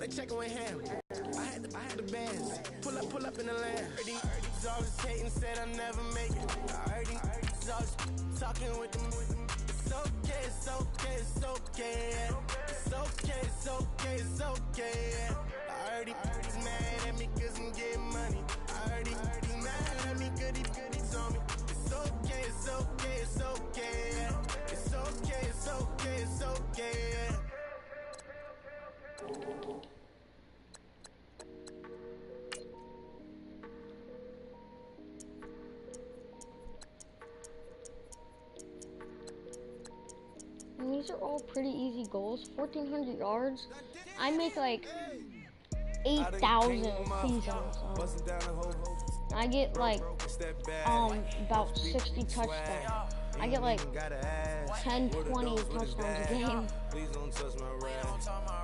the check went ham. I had the bands. Pull up in the land. These all is hating, said I never make it. I heard these all talking with them. It's okay, it's okay, it's okay. Yeah. It's okay, it's okay, it's okay. Yeah. I heard he's mad at me cause I'm getting money. I heard he's mad at me cause he's on me. It's okay, it's okay, it's okay. Yeah. It's okay, it's okay, it's okay. Yeah. And these are all pretty easy goals. 1,400 yards. I make like 8,000 a season. So I get like about 60 touchdowns. I get like 10, 20 touchdowns a game. Please don't touch my rap.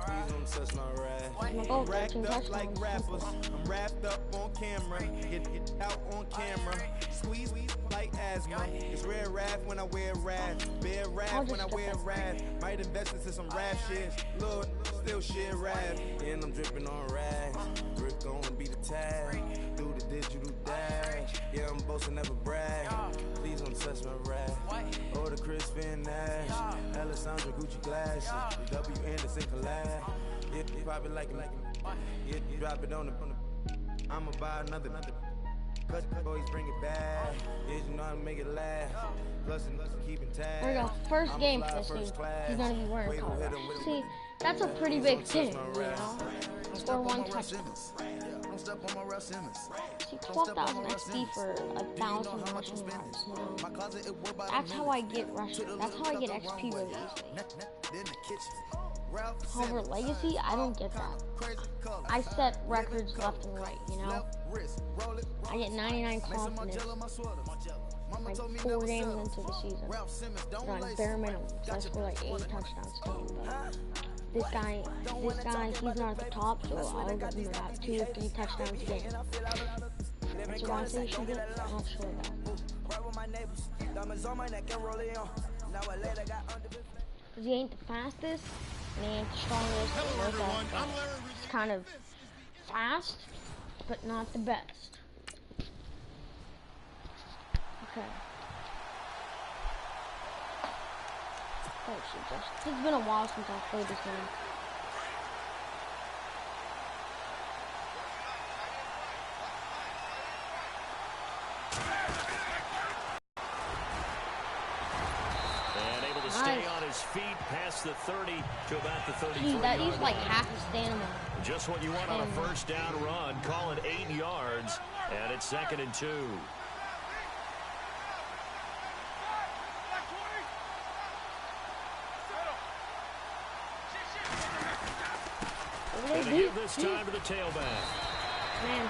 Please don't touch my rap. My goal, I'm racked 13 up like touchdowns. rappers. I'm wrapped up on camera. Get out on camera. Squeeze like asthma. It's rare rap when I wear rap. Bear rap when I wear rap. Might invest into some rap shit. Look, still shit rap. And I'm dripping on rags. Grip gonna be the tag. Do the digital dash. Yeah, I'm boasting, never brag. Please don't touch my rap. Or the Chris Finn Nash. Alessandra Gucci glasses. The W Anderson collab. Yeah, you pop it like it. Yeah, you drop it on the. I'ma buy another. Cut boys bring it back. Yeah, you know how to make it last. Plus and keeping tabs. There we go. First game for this team. He's gonna be wearing color. See, that's a pretty big thing, you know? Score one touchdown. See, 12,000 XP for 1,000 rushing yards. You know? That's how I get rushing. That's how I get XP really easily. However, Legacy, I don't get that. I set records left and right, you know? I get 99 confidence like 4 games into the season. On bare minimum. So I score like 8 touchdowns a game. But this guy, he's not at the top, so I'll give him about 2 or 3 touchdowns a game. That's what I say he should get. I'm not sure about. Because he ain't the fastest, and he ain't the strongest. Hello, everyone. I'm Larry. He's kind of fast, but not the best. Okay. Oh, shit, it's been a while since I've played this game. And able to stay on his feet past the 30 to about the 33. Dude, that used like half the stamina. Just what you want on a first down run. Call it 8 yards, and it's 2nd and 2. Going to give this time to the tailback. Man.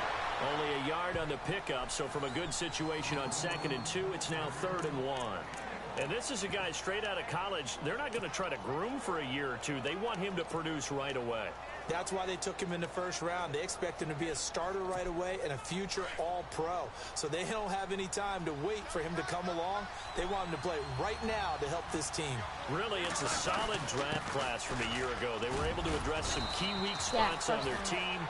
Only a yard on the pickup, so from a good situation on 2nd and 2, it's now 3rd and 1. And this is a guy straight out of college. They're not going to try to groom for a year or two. They want him to produce right away. That's why they took him in the first round. They expect him to be a starter right away and a future all-pro. So they don't have any time to wait for him to come along. They want him to play right now to help this team. Really, it's a solid draft class from a year ago. They were able to address some key weak spots on their team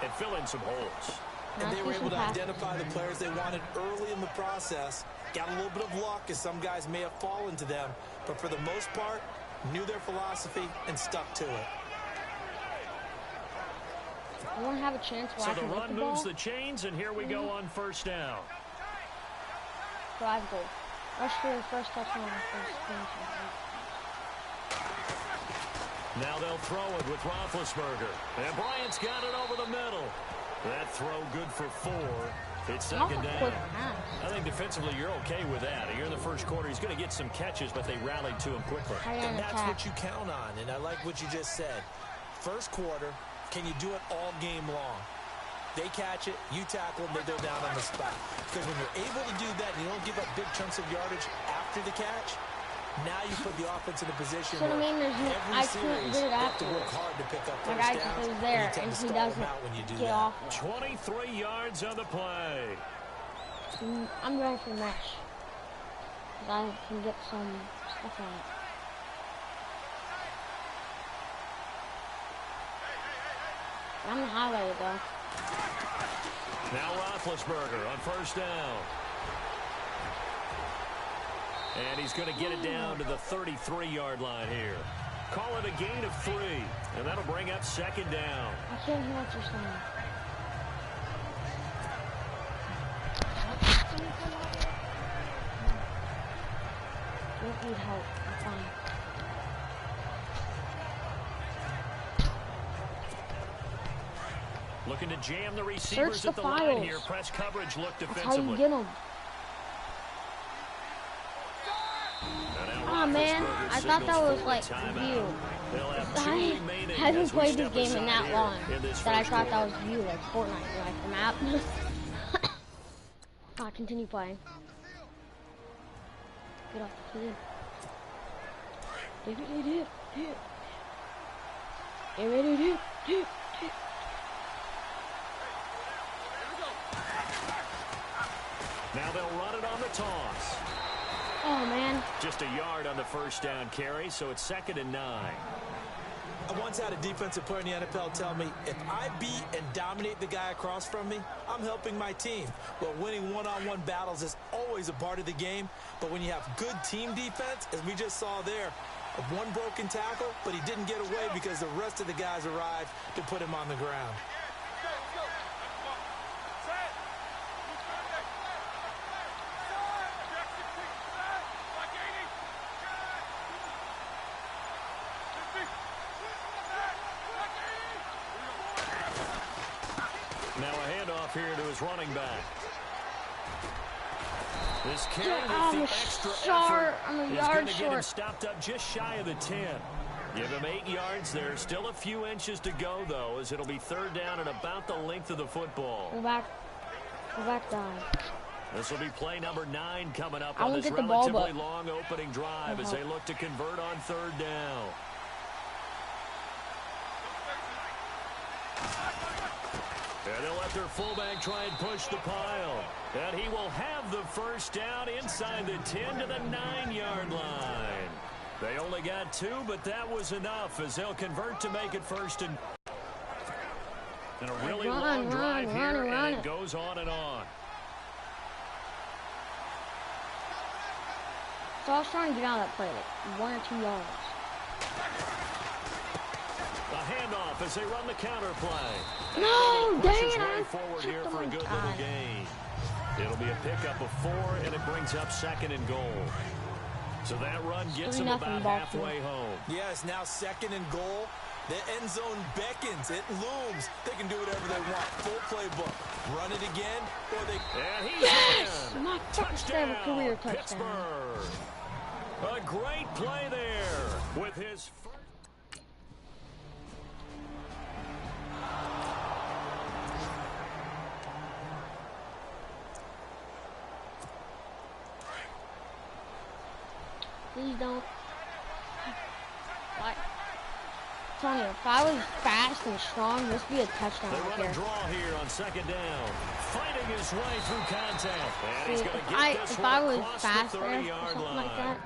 and fill in some holes. And they were able to identify the players they wanted early in the process. Got a little bit of luck, as some guys may have fallen to them. But for the most part, knew their philosophy and stuck to it. I want to have a chance where so I can the hit run the ball. moves the chains, and here we go on first down. Drive goal. Rush for the first touchdown on the first game. Now they'll throw it with Roethlisberger. And Bryant's got it over the middle. That throw good for 4. It's 2nd down. I think defensively you're okay with that. Here in the first quarter, he's going to get some catches, but they rallied to him quickly. And that's what you count on, and I like what you just said. First quarter, can you do it all game long? They catch it, you tackle them, they go down on the spot. Because when you're able to do that and you don't give up big chunks of yardage after the catch, now you put the offense in a position where I couldn't do it after. to work hard to pick up My first guy downs. just was there, and he doesn't get off. 23 yards on the play. I'm going for mesh. I can get some stuff on it. I'm gonna highlight it though. Now Roethlisberger on first down. And he's going to get it down to the 33-yard line here. Call it a gain of 3, and that'll bring up second down. I can't hear what you're saying. Don't need help. I'm fine. Looking to jam the receivers at the line here. Press coverage look defensively. That's how you get them. Oh man, I thought that was like view. I haven't played this game in that long that I thought that was view, like Fortnite, like the map. Continue playing. Get off the field. Now they'll run it on the toss. Oh, man. Just a yard on the first down carry, so it's 2nd and 9. I once had a defensive player in the NFL tell me, if I beat and dominate the guy across from me, I'm helping my team. Well, winning one-on-one battles is always a part of the game, but when you have good team defense, as we just saw there, one broken tackle, but he didn't get away because the rest of the guys arrived to put him on the ground. Now a handoff here to his running back. This carry I'm with a the extra short. effort I'm a is yard going to get him short. stopped up just shy of the 10. Give him 8 yards there. Still a few inches to go, though, as it'll be 3rd down and about the length of the football. Go back down. This will be play number 9 coming up I on won't this get the ball, relatively but long opening drive as they look to convert on 3rd down. And they'll let their fullback try and push the pile. And he will have the first down inside the 10 to the 9-yard line. They only got 2, but that was enough as they'll convert to make it 1st and... And a really long drive here, and it goes on and on. So I was trying to get out of that play, like 1 or 2 yards. A handoff as they run the counter play. No, dang it! Right forward here for a good little gain. It'll be a pickup of 4, and it brings up 2nd and goal. So that run gets them about halfway home. Yes, now 2nd and goal. The end zone beckons. It looms. They can do whatever they want. Full playbook. Run it again, or they... And he's yes! in. My Touchdown, career touchdown. Pittsburgh. A great play there with his... Please don't. What? Tony, if I was fast and strong, this would be a touchdown They right run here. a draw here on 2nd down. Fighting his way through contact. And he's See, going to get this if one I was across the faster or 30-yard something line. like that.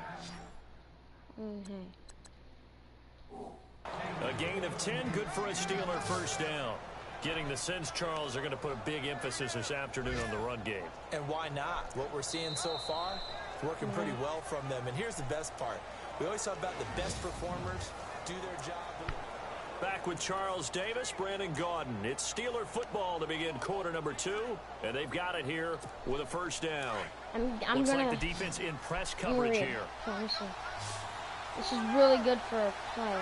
A gain of 10, good for a Steeler first down. Getting the sense, Charles, they're going to put a big emphasis this afternoon on the run game. And why not? What we're seeing so far, it's working pretty well from them. And here's the best part. We always talk about the best performers do their job. Back with Charles Davis, Brandon Gaudin. It's Steeler football to begin quarter number 2, and they've got it here with a first down. I'm Looks gonna like the defense in press coverage here. This is really good for a play.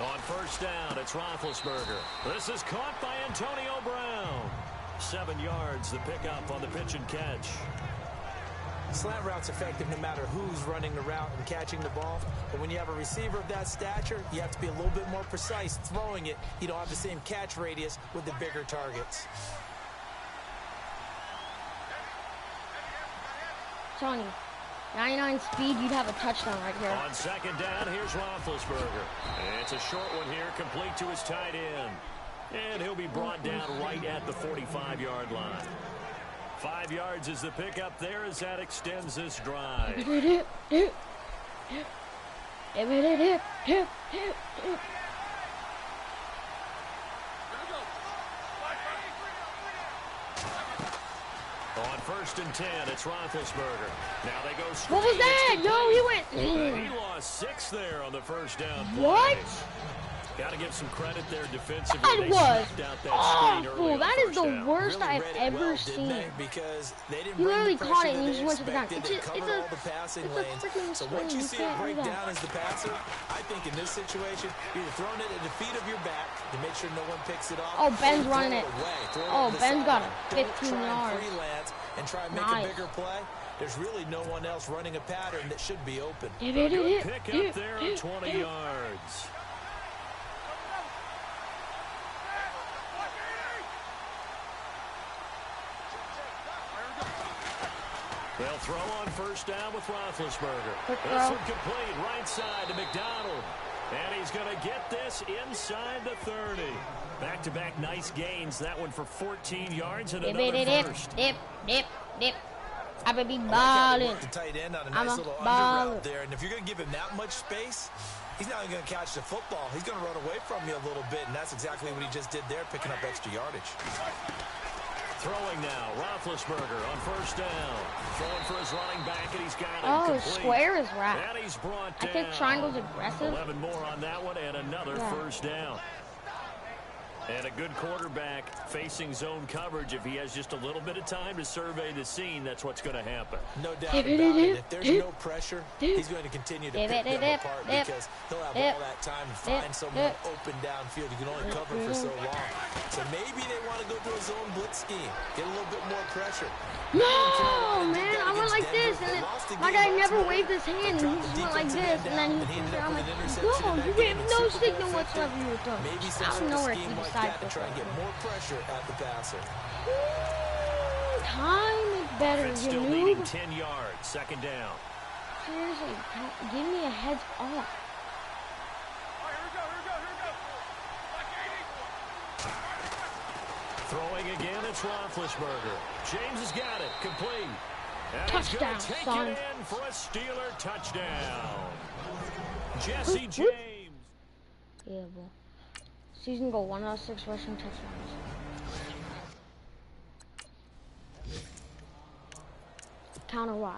On first down, it's Roethlisberger. This is caught by Antonio Brown. 7 yards, the pickup on the pitch and catch. Slant route's effective no matter who's running the route and catching the ball. But when you have a receiver of that stature, you have to be a little bit more precise throwing it. You don't have the same catch radius with the bigger targets. Tony, 99 speed, you'd have a touchdown right here. On 2nd down, here's Roethlisberger. And it's a short one here, complete to his tight end. And he'll be brought down right at the 45-yard line. 5 yards is the pickup there as that extends this drive. On 1st and 10, it's Roethlisberger. Now they go straight. What was that? Yo, he went. He lost 6 there on the first down play. What? Got to give some credit there defensively. That was awful. That is the worst I've ever seen. Because they didn't you literally caught it and you just went to the ground. It's a freaking so once you see it break down as the passer, I think in this situation, you're throwing it at the feet of your back to make sure no one picks it off. Oh, Ben's running it. Oh, Ben's got it. 15 yards. And try and make a bigger play. There's really no one else running a pattern that should be open. A good pick up there at 20 yards. They'll throw on 1st down with Roethlisberger. This one complete, right side to McDonald. And he's going to get this inside the 30. Back-to-back nice gains. That one for 14 yards and another first. Dip. I'm going to be balling. The tight end on a nice little under route there. And if you're going to give him that much space, he's not even going to catch the football. He's going to run away from you a little bit, and that's exactly what he just did there, picking up extra yardage. Throwing now, Roethlisberger on 1st down. Throwing for his running back, and he's got it complete. Square is right. And he's brought down. I think triangle's aggressive. 11 more on that one, and another 1st down. And a good quarterback facing zone coverage. If he has just a little bit of time to survey the scene, that's what's going to happen. No doubt about it. If there's no pressure, he's going to continue to pick them apart because he'll have all that time to find someone open downfield. You can only cover for so long. So maybe they want to go to a zone blitz scheme, get a little bit more pressure. No, man, I went like this, and then my guy never waved his hand, and he just went like this, and then I'm like, no, you have no signal whatsoever you were throwing. I don't know where he decided to try and get more pressure at the passer. Time is better, still needing 10 yards, 2nd down. Seriously, give me a heads up. Throwing again, it's Roethlisberger. James has got it, complete. And touchdown, he's take son. It in for a Steeler touchdown. Jesse James. Yeah, boy. Season goal, 1 out of 6 rushing touchdowns. Counter Y.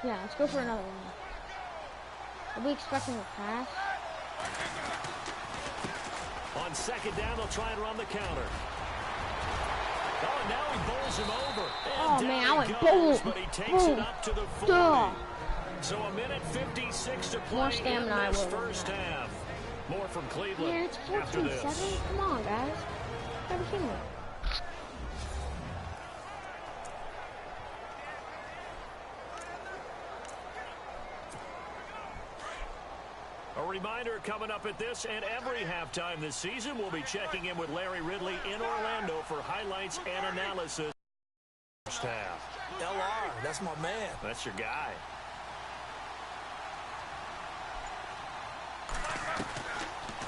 Yeah, let's go for another one. Are we expecting a pass? On 2nd down, they'll try and run the counter. Oh, now he bowls him over. And man, I went goes, but he takes it up to the 40. So a minute 56 to play more stamina in this first half. More from Cleveland. Yeah, it's 14-7. Come on, guys. Gotta be kidding me. A reminder coming up at this and every halftime this season, we'll be checking in with Larry Ridley in Orlando for highlights and analysis. First half. LR, that's my man. That's your guy.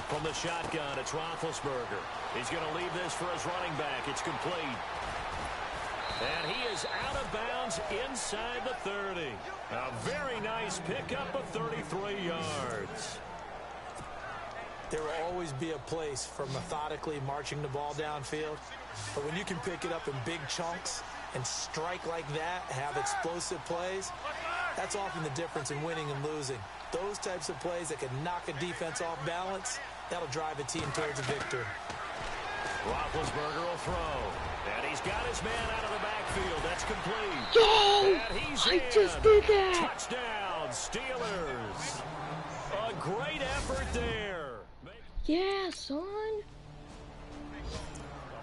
From the shotgun, it's Roethlisberger. He's going to leave this for his running back. It's complete. And he is out of bounds inside the 30. A very nice pickup of 33 yards. There will always be a place for methodically marching the ball downfield. But when you can pick it up in big chunks and strike like that, have explosive plays, that's often the difference in winning and losing. Those types of plays that can knock a defense off balance, that'll drive a team towards a victory. Roethlisberger will throw. And he's got his man out of the backfield. That's complete. Yo! And he's I just did that! Touchdown, Steelers. A great effort there. Yeah, son.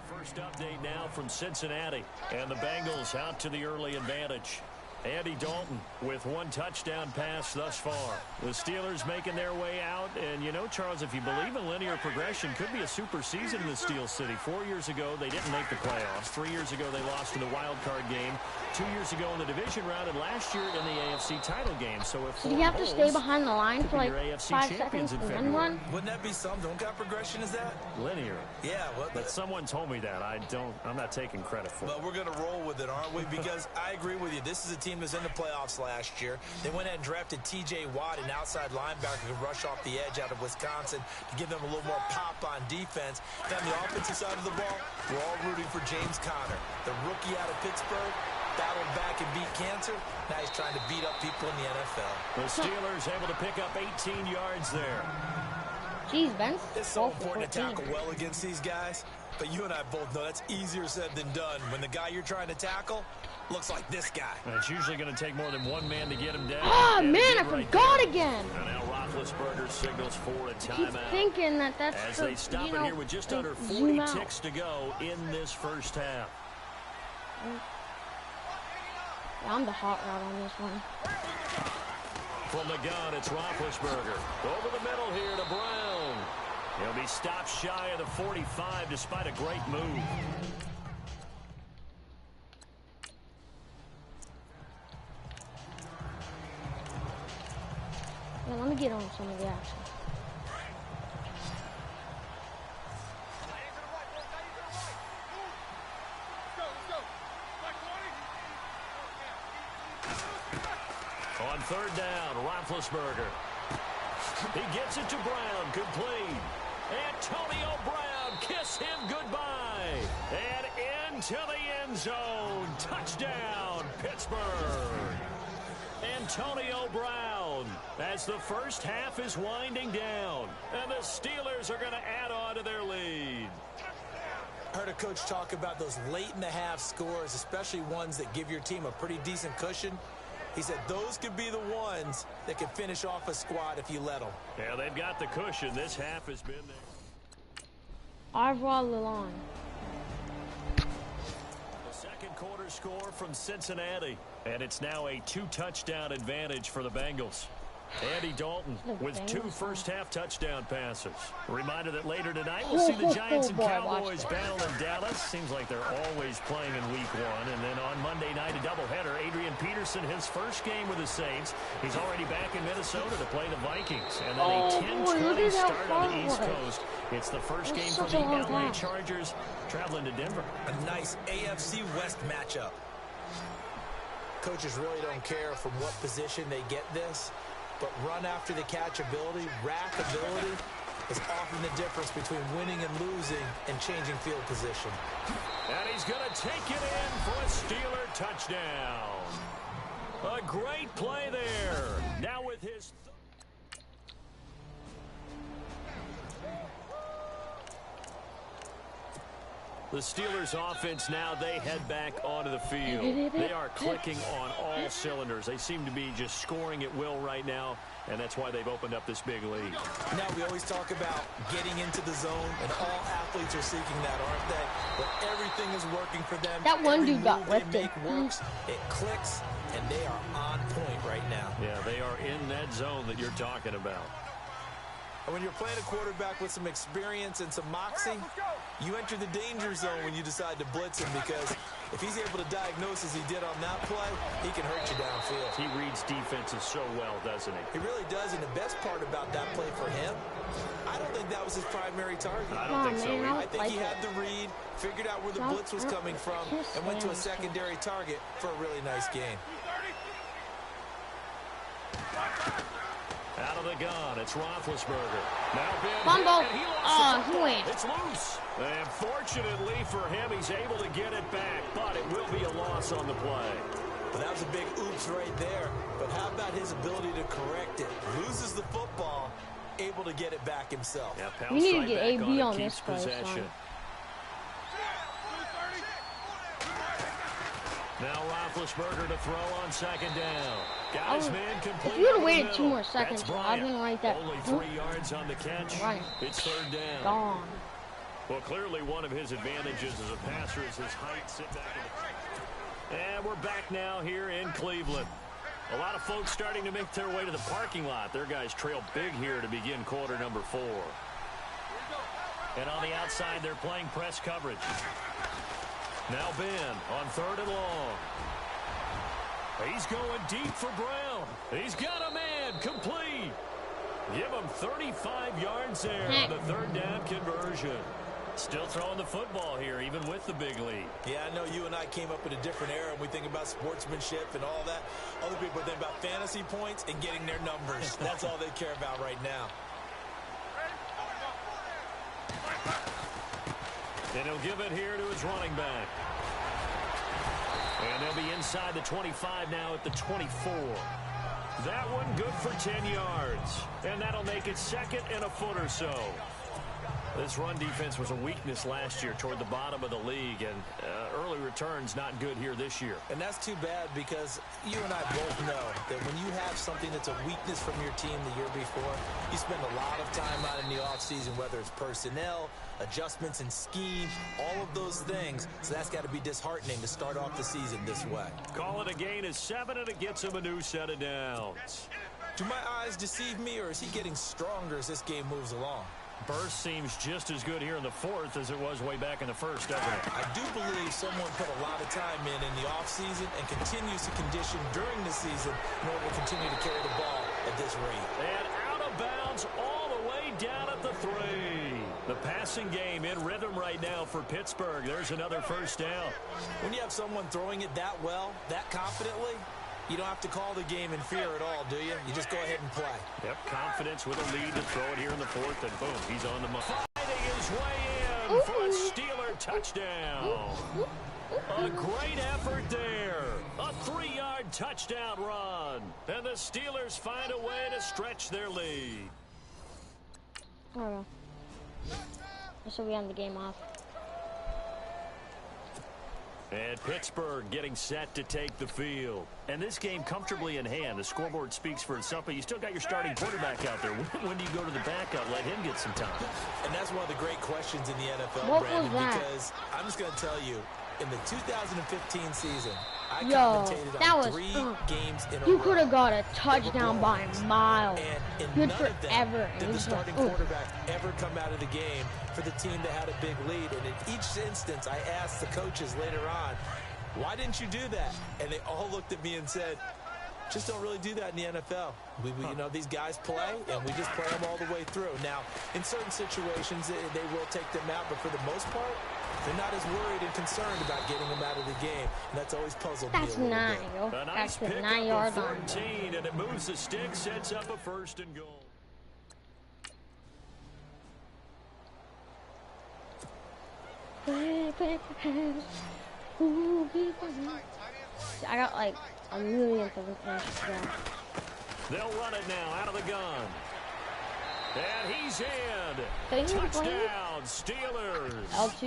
First update now from Cincinnati. And the Bengals out to the early advantage. Andy Dalton with one touchdown pass thus far. The Steelers making their way out. And, you know, Charles, if you believe in linear progression, could be a super season in the Steel City. 4 years ago, they didn't make the playoffs. 3 years ago, they lost in the wild card game. 2 years ago in the division round, and last year in the AFC title game. So if you have to stay behind the line for like 5 seconds and then run? Wouldn't that be something? What kind of progression is that? Linear. Yeah. But someone told me that. I'm not taking credit for it. But we're going to roll with it, aren't we? Because I agree with you. This is a team that's in the playoffs last year. They went ahead and drafted T.J. Watt, an outside linebacker who could rush off the edge out of Wisconsin to give them a little more pop on defense. And on the offensive side of the ball, we're all rooting for James Conner, the rookie out of Pittsburgh. Battled back and beat cancer. Now he's trying to beat up people in the NFL. The Steelers able to pick up 18 yards there. Jeez, Ben. It's so important to tackle well against these guys. But you and I both know that's easier said than done. When the guy you're trying to tackle looks like this guy. And it's usually going to take more than one man to get him down. Oh, man, I forgot again. And now Roethlisberger signals for a timeout. I keep thinking that's as they stop it here with just under 40 ticks to go in this first half. Yeah, I'm the hot rod on this one. From the gun, it's Roethlisberger. Over the middle here to Brown. He'll be stopped shy of the 45 despite a great move. Yeah, let me get on some of the action. On third down, Roethlisberger. He gets it to Brown, complete. Antonio Brown, kiss him goodbye. And into the end zone. Touchdown, Pittsburgh. Antonio Brown as the first half is winding down. And the Steelers are going to add on to their lead. I heard a coach talk about those late-in-the-half scores, especially ones that give your team a pretty decent cushion. He said those could be the ones that could finish off a squad if you let them. Yeah, they've got the cushion. This half has been there. Au revoir, Lalon. The second quarter score from Cincinnati. And it's now a 2-touchdown advantage for the Bengals. Andy Dalton with 2 first-half touchdown passes. A reminder that later tonight we'll see the Giants and Cowboys battle in Dallas. Seems like they're always playing in Week 1. And then on Monday night, a doubleheader. Adrian Peterson, his first game with the Saints. He's already back in Minnesota to play the Vikings. And then a 10-20 start on the East Coast. It's the first game for the LA Chargers traveling to Denver. A nice AFC West matchup. Coaches really don't care from what position they get this. But run after the catch ability, rack ability, is often the difference between winning and losing and changing field position. And he's going to take it in for a Steeler touchdown. A great play there. Now with his... The Steelers offense now, they head back onto the field. They are clicking on all cylinders. They seem to be just scoring at will right now, and that's why they've opened up this big lead. Now, we always talk about getting into the zone, and all athletes are seeking that, aren't they? But everything is working for them. That one dude got lifted. Works, it clicks, and they are on point right now. Yeah, they are in that zone that you're talking about. And when you're playing a quarterback with some experience and some moxie, you enter the danger zone when you decide to blitz him, because if he's able to diagnose as he did on that play, he can hurt you downfield. He reads defenses so well, doesn't he? He really does, and the best part about that play for him, I don't think that was his primary target. I don't think so. I think he had the read, figured out where the blitz was coming from, and went to a secondary target for a really nice gain. Out of the gun, it's Roethlisberger. Now fumble. He went. It's loose. And fortunately for him, he's able to get it back, but it will be a loss on the play. Well, that was a big oops right there. But how about his ability to correct it? Loses the football, able to get it back himself. Yeah, we need to get AB on this play. Now Roethlisberger to throw on second down. Got his man complete. If you would have waited 2 more seconds, I'd been right there. Only 3 yards on the catch. Right. It's third down. Gone. Well, clearly one of his advantages as a passer is his height. Sit back And we're back now here in Cleveland. A lot of folks starting to make their way to the parking lot. Their guys trail big here to begin quarter number 4. And on the outside, they're playing press coverage. Now Ben on 3rd and long. He's going deep for Brown. He's got a man complete. Give him 35 yards there on the 3rd down conversion. Still throwing the football here, even with the big lead. Yeah, I know you and I came up in a different era, and we think about sportsmanship and all that. Other people think about fantasy points and getting their numbers. That's all they care about right now. And he'll give it here to his running back. And they'll be inside the 25 now at the 24. That one good for 10 yards. And that'll make it 2nd and a foot or so. This run defense was a weakness last year toward the bottom of the league, and early returns not good here this year. And that's too bad because you and I both know that when you have something that's a weakness from your team the year before, you spend a lot of time out in the offseason, whether it's personnel, adjustments in scheme, all of those things. So that's got to be disheartening to start off the season this way. Call it a gain of 7, and it gets him a new set of downs. Do my eyes deceive me, or is he getting stronger as this game moves along? Burst seems just as good here in the 4th as it was way back in the 1st, doesn't it? I do believe someone put a lot of time in the offseason and continues to condition during the season in order to continue to carry the ball at this rate. And out of bounds all the way down at the 3. The passing game in rhythm right now for Pittsburgh. There's another 1st down. When you have someone throwing it that well, that confidently, you don't have to call the game in fear at all, do you? You just go ahead and play. Yep, confidence with a lead to throw it here in the 4th, and boom, he's on the mark. Finding his way in for a Steeler touchdown. A great effort there. A 3-yard touchdown run. And the Steelers find a way to stretch their lead. I don't know. This will be on the game off. And Pittsburgh getting set to take the field. And this game comfortably in hand. The scoreboard speaks for itself, but you still got your starting quarterback out there. When do you go to the backup? Let him get some time. And that's one of the great questions in the NFL, Brandon, because I'm just going to tell you, in the 2015 season, I commentated on 3 games in a row. You could have got a touchdown by a mile. And good none for of them ever. did the starting quarterback ever come out of the game for the team that had a big lead. And in each instance, I asked the coaches later on, why didn't you do that? And they all looked at me and said, just don't really do that in the NFL. You know, these guys play, and we just play them all the way through. Now, in certain situations, they will take them out, but for the most part, they're not as worried and concerned about getting them out of the game. And that's always puzzled me a little bit. A nice That's pick 9 yards up on. 14, and it moves the stick, sets up a 1st and goal. I got like a millionth of a finish to go. They'll run it now out of the gun. And he's in. Touchdown, Steelers. L2,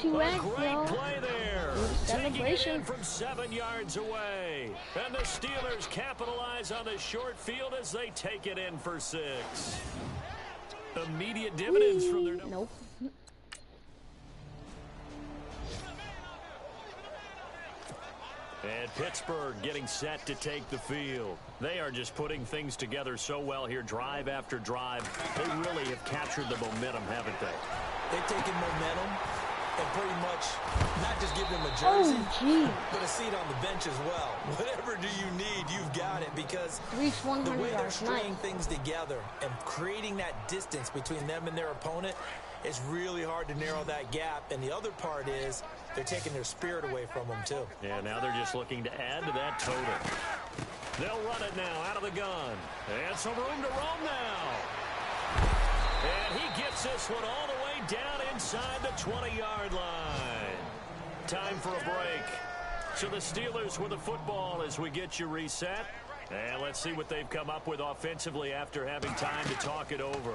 R2X, A great play there. Taking it in from 7 yards away. And the Steelers capitalize on the short field as they take it in for 6. Immediate dividends from their... Nope. And Pittsburgh getting set to take the field. They are just putting things together so well here, drive after drive. They really have captured the momentum, haven't they? They've taken momentum and pretty much not just give them a jersey, but a seat on the bench as well. Whatever do you need, you've got it, because the way they're stringing things together and creating that distance between them and their opponent, it's really hard to narrow that gap. And the other part is they're taking their spirit away from them, too. Yeah, now they're just looking to add to that total. They'll run it now out of the gun. And some room to roam now. And he gets this one all the way down inside the 20-yard line. Time for a break. So the Steelers with the football as we get you reset. And let's see what they've come up with offensively after having time to talk it over.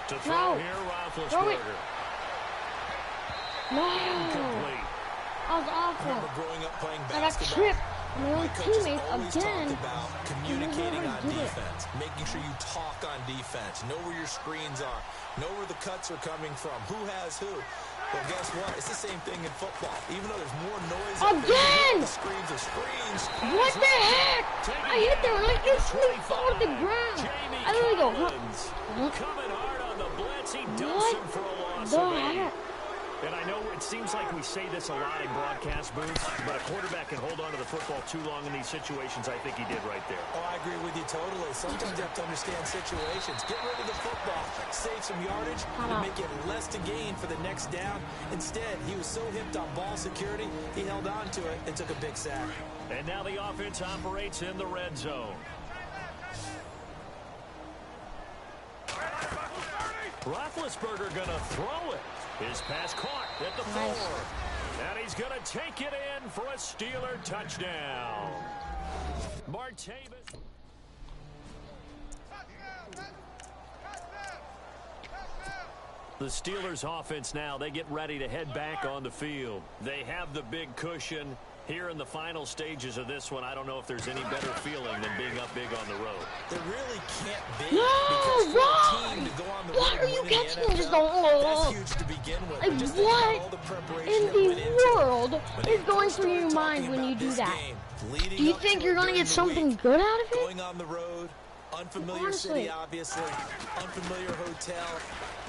To throw here, Roethlisberger. No. Incomplete. That was awful. I remember growing up playing I got basketball. tripped. my own teammates again. About communicating on defense, making sure you talk on defense, know where your screens are, know where the cuts are coming from, who has who. Well, guess what? It's the same thing in football. Even though there's more noise again, the screens. What the heck? I hit there and I instantly fall to the ground. I literally go, huh? Coming hard on the blitz, he dumps him for a loss of 8. And I know it seems like we say this a lot in broadcast booths, but a quarterback can hold on to the football too long in these situations. I think he did right there. Oh, I agree with you totally. Sometimes you have to understand situations. Get rid of the football, save some yardage, and make it less to gain for the next down. Instead, he was so hipped on ball security, he held on to it and took a big sack. And now the offense operates in the red zone. Roethlisberger gonna throw it. His pass caught at the 4. And he's gonna take it in for a Steeler touchdown. Martavis. The Steelers offense now, they get ready to head back on the field. They have the big cushion. Here in the final stages of this one, I don't know if there's any better feeling than being up big on the road. There really can't be. No, because for a team to go on the road why are you catching me? Just that's huge to begin with. Like, just what in the world is going through your mind when you do that? Do you think you're going to get something good out of it? Going on the road, unfamiliar city, obviously, unfamiliar hotel.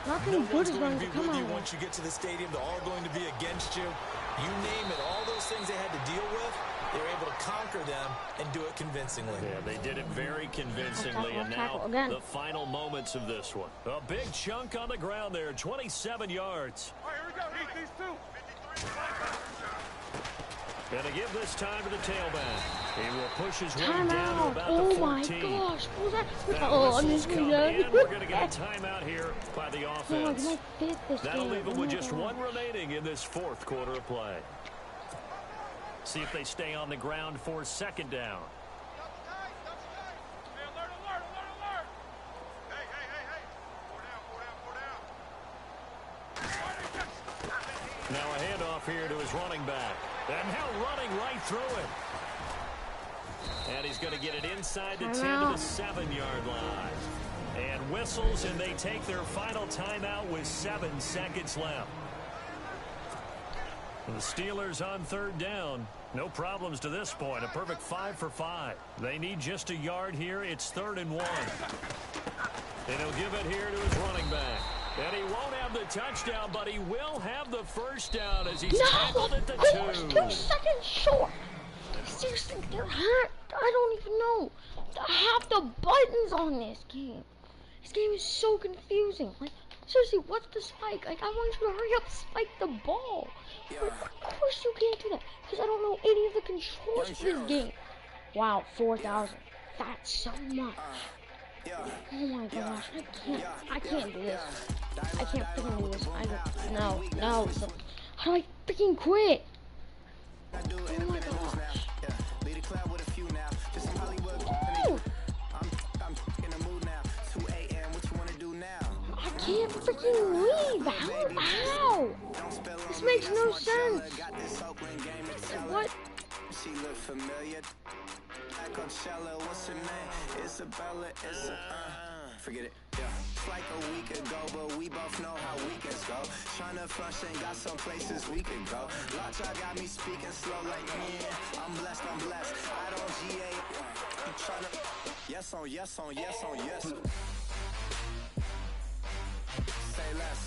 Nothing good is going to come out of it. Once you get to the stadium, they're all going to be against you. You name it, all those things they had to deal with, they were able to conquer them and do it convincingly. Yeah, they did it very convincingly, and now the final moments of this one. A big chunk on the ground there, 27 yards. All right, here we go. Eat these two. Gonna give this time to the tailback. He will push his way Time down out. to about Oh the 14. my gosh. What was that? Now whistles come in. We're going to get a timeout here by the offense. That'll leave them with just one remaining in this fourth quarter of play. See if they stay on the ground for second down. Now a handoff here to his running back. And now running right through it. And he's going to get it inside the 10 to the 7-yard line. And whistles, and they take their final timeout with 7 seconds left. The Steelers on third down. No problems to this point. A perfect 5 for 5. They need just a yard here. It's 3rd and 1. And he'll give it here to his running back. And he won't have the touchdown, but he will have the first down as he's tackled at the 2. 2 seconds short. Seriously, they're hot. I don't even know half the buttons on this game. This game is so confusing. Like, seriously, what's the spike? Like, I want you to hurry up, spike the ball. But of course you can't do that because I don't know any of the controls for this game. Wow, 4,000. That's so much. Oh my gosh, I can't do this. I can't freaking do this. No. How do I freaking quit? Oh my gosh. I can't freaking leave. How? This makes no sense. What? She look familiar. Coachella, what's her name? Isabella, forget it. Yeah. It's like a week ago, but we both know how weekends go. Tryna function, got some places we could go. Lots y'all got me speaking slow like, yeah, I'm blessed. I don't GA. I'm tryna, yes on yes. Say less.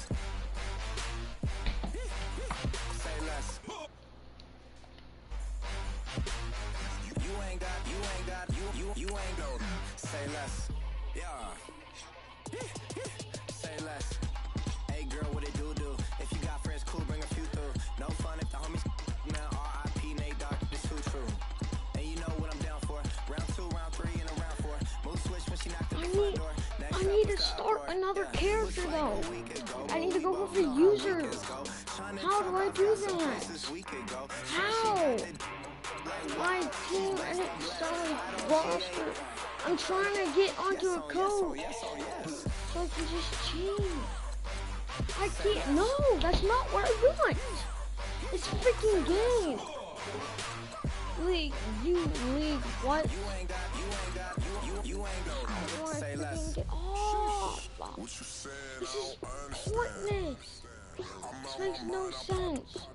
Say less. You ain't go. Say less. Yeah. Say less. Hey girl, what it do? If you got friends, cool, bring a few through. No fun if the homies now R.I.P. Nate Dogg, it's too true. And you know what I'm down for. Round 2, round 3, and a round 4. Move switch when she knocked at the front door. I need to start another character though. I need to go with the user. How do I do that? How? My team and it's selling roster. I'm trying to get onto a code so I can just change. I can't. No, that's not what I want. It's a freaking game. League, what? You ain't got, I want to freaking get off. This is pointless. This makes no sense.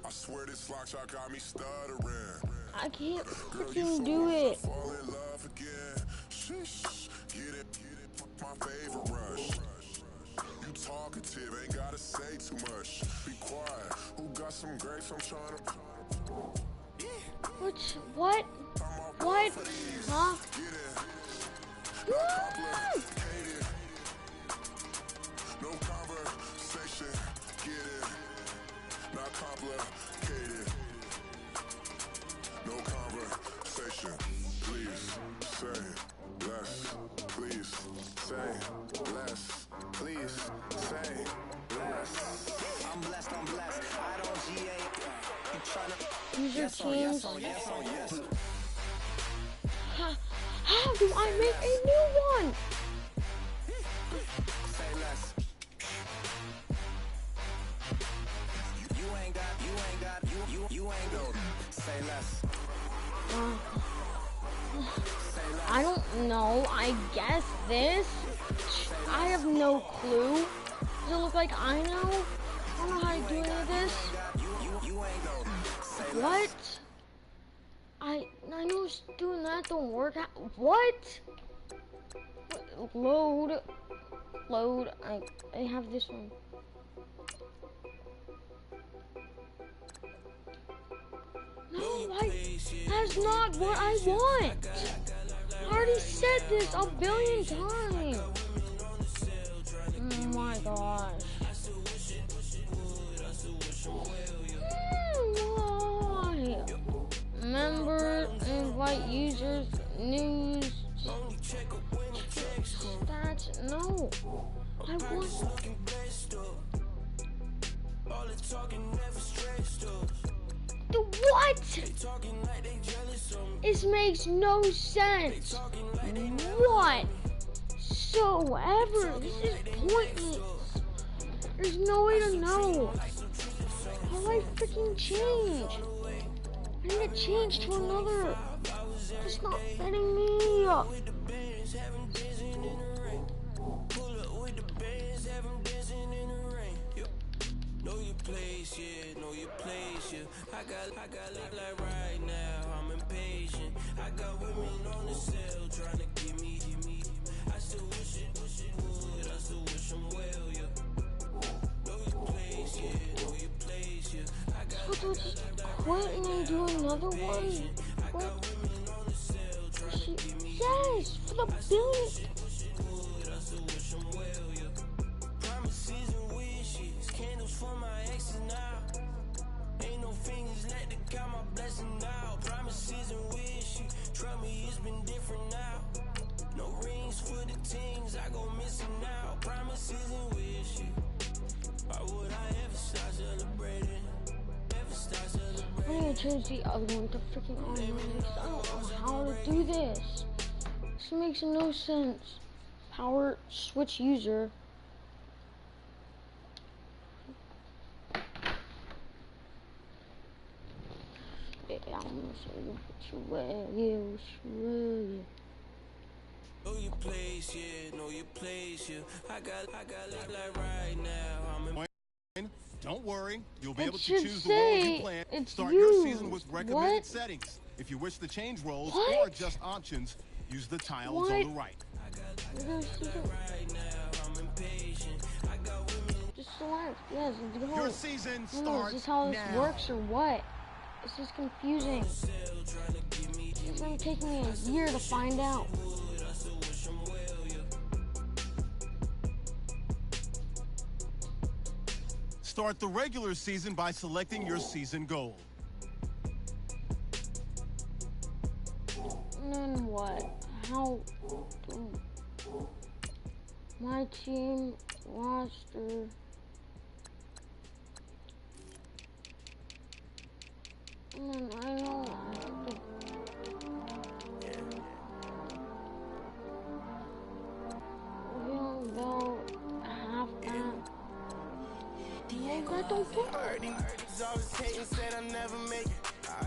I swear this lock shot got me stuttering. I can't freaking do it. Fall in love again. Get it, my favorite rush. You talkative, ain't gotta say too much. Be quiet. Who got some grapes? I'm trying to. What? Huh? No conversation. Get it. Not complicated. No conversation. Please say less. Please say less. Please say less. I'm blessed. I don't GA. You tryna. User change. Yes. How do I make a new one? Say less. You ain't got. You ain't go. Say less. I don't know. I guess this. I have no clue. Does it look like I know? I don't know how to do any of this. What? I know doing that don't work. What? Load. I have this one. No, that's not what I want. I already said this a billion times. Oh my gosh. Why? Remember, invite users, news, stats. No. I want. What? This makes no sense. Whatsoever. This is pointless. There's no way to know. How do I freaking change? I need to change to another. It's not fitting me. Know your place, yeah. I got like right now, I'm impatient. I got women on the cell trying to give me. I still wish it would, I still wish them well, yeah. Know your place, yeah. I got So just quit and then do another one? What? Yes, for the billionth. promises and wishes, candles for my exes now. Ain't no fingers let to count my blessing now. Promises and wishes, trust me, it's been different now. No rings for the teams, I go missing now. Promises and wishes, why would I ever start celebrating? I'm gonna change the other one to freaking online because I don't know how to do this. This makes no sense. Power switch user. Yeah, I'm gonna say Know your place, yeah, know your place, yeah. I got like right now, I'm in. Don't worry, you'll be It able to should choose the roles you say plan. it's Start you. your season with recommended What? settings. If you wish to change roles What? or adjust options, use the tiles on the right. Just select. Yes, let's go. Your season No, is starts this how this now. works or what? This is confusing. It's gonna take me a year to find out. Start the regular season by selecting your season goal. And then what? How do my team roster? And then I know I have to. About half that. No, that don't work. Always hating, said I never make it. I